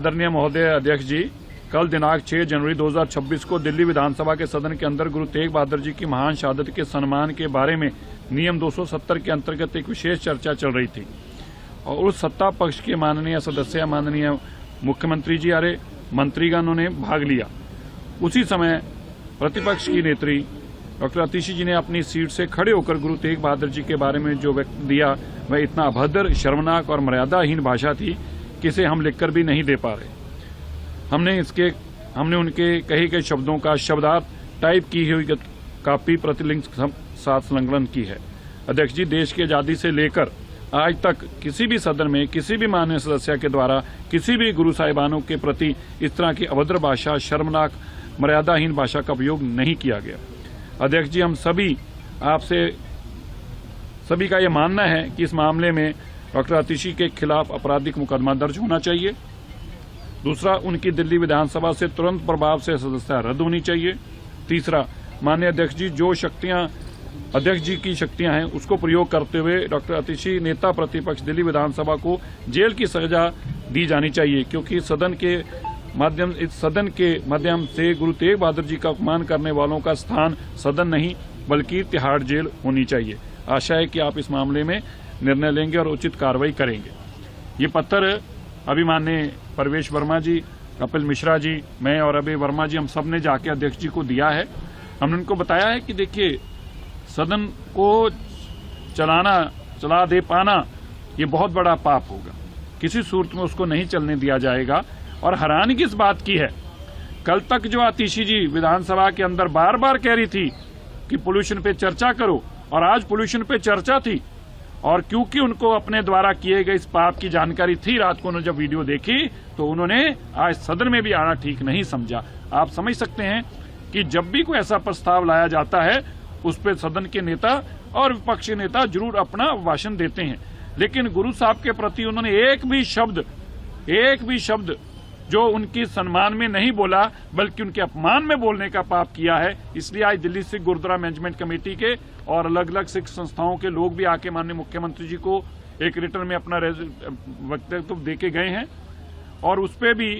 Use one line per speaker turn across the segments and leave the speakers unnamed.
आदरणीय महोदय अध्यक्ष जी, कल दिनांक 6 जनवरी 2026 को दिल्ली विधानसभा के सदन के अंदर गुरु तेग बहादुर जी की महान शहादत के सम्मान के बारे में नियम 270 के अंतर्गत एक विशेष चर्चा चल रही थी और उस सत्ता पक्ष के माननीय सदस्य, माननीय मुख्यमंत्री जी अरे मंत्रीगणों ने भाग लिया। उसी समय प्रतिपक्ष की नेत्री डॉक्टर आतिशी जी ने अपनी सीट से खड़े होकर गुरु तेग बहादुर जी के बारे में जो वक्तव्य दिया वह इतना अभद्र, शर्मनाक और मर्यादाहीन भाषा थी कि इसे हम लिखकर भी नहीं दे पा रहे। हमने उनके कहे गए शब्दों का शब्दार्थ टाइप की हुई कापी प्रतिलिंग साथ संलग्न की है। अध्यक्ष जी, देश की आजादी से लेकर आज तक किसी भी सदन में किसी भी माननीय सदस्य के द्वारा किसी भी गुरु साहिबानों के प्रति इस तरह की अभद्र भाषा, शर्मनाक, मर्यादाहीन भाषा का उपयोग नहीं किया गया। अध्यक्ष जी, हम सभी का यह मानना है कि इस मामले में डॉक्टर आतिशी के खिलाफ आपराधिक मुकदमा दर्ज होना चाहिए। दूसरा, उनकी दिल्ली विधानसभा से तुरंत प्रभाव से सदस्यता रद्द होनी चाहिए। तीसरा, माननीय अध्यक्ष जी, जो शक्तियां अध्यक्ष जी की शक्तियां हैं उसको प्रयोग करते हुए डॉक्टर आतिशी नेता प्रतिपक्ष दिल्ली विधानसभा को जेल की सजा दी जानी चाहिए, क्योंकि सदन के माध्यम से गुरु तेग बहादुर जी का अपमान करने वालों का स्थान सदन नहीं बल्कि तिहाड़ जेल होनी चाहिए। आशा है कि आप इस मामले में निर्णय लेंगे और उचित कार्रवाई करेंगे। ये पत्र अभी माननीय परवेश वर्मा जी, कपिल मिश्रा जी, मैं और अभय वर्मा जी, हम सब ने जाके अध्यक्ष जी को दिया है। हमने उनको बताया है कि देखिए, सदन को चला दे पाना ये बहुत बड़ा पाप होगा, किसी सूरत में उसको नहीं चलने दिया जाएगा। और हैरानी किस बात की है, कल तक जो आतिशी जी विधानसभा के अंदर बार बार कह रही थी कि पोल्यूशन पे चर्चा करो, और आज पोल्यूशन पे चर्चा थी, और क्योंकि उनको अपने द्वारा किए गए इस पाप की जानकारी थी, रात को उन्होंने जब वीडियो देखी तो उन्होंने आज सदन में भी आना ठीक नहीं समझा। आप समझ सकते हैं कि जब भी कोई ऐसा प्रस्ताव लाया जाता है उस पर सदन के नेता और विपक्षी नेता जरूर अपना भाषण देते हैं, लेकिन गुरु साहब के प्रति उन्होंने एक भी शब्द जो उनकी सम्मान में नहीं बोला बल्कि उनके अपमान में बोलने का पाप किया है। इसलिए आज दिल्ली सिख गुरुद्वारा मैनेजमेंट कमेटी के और अलग अलग सिख संस्थाओं के लोग भी आके माननीय मुख्यमंत्री जी को एक रिटर्न में अपना वक्तव्य दे के गए हैं, और उस पे भी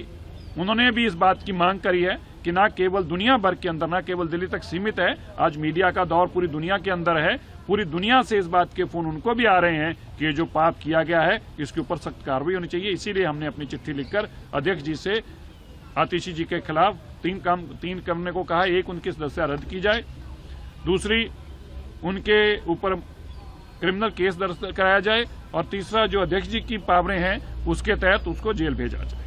उन्होंने भी इस बात की मांग करी है कि न केवल दुनिया भर के अंदर, न केवल दिल्ली तक सीमित है, आज मीडिया का दौर पूरी दुनिया के अंदर है, पूरी दुनिया से इस बात के फोन उनको भी आ रहे हैं कि ये जो पाप किया गया है इसके ऊपर सख्त कार्रवाई होनी चाहिए। इसीलिए हमने अपनी चिट्ठी लिखकर अध्यक्ष जी से आतिशी जी के खिलाफ तीन करने को कहा। एक, उनकी सदस्यता रद्द की जाए। दूसरी, उनके ऊपर क्रिमिनल केस दर्ज कराया जाए। और तीसरा, जो अध्यक्ष जी की पावरें हैं उसके तहत उसको जेल भेजा जाए।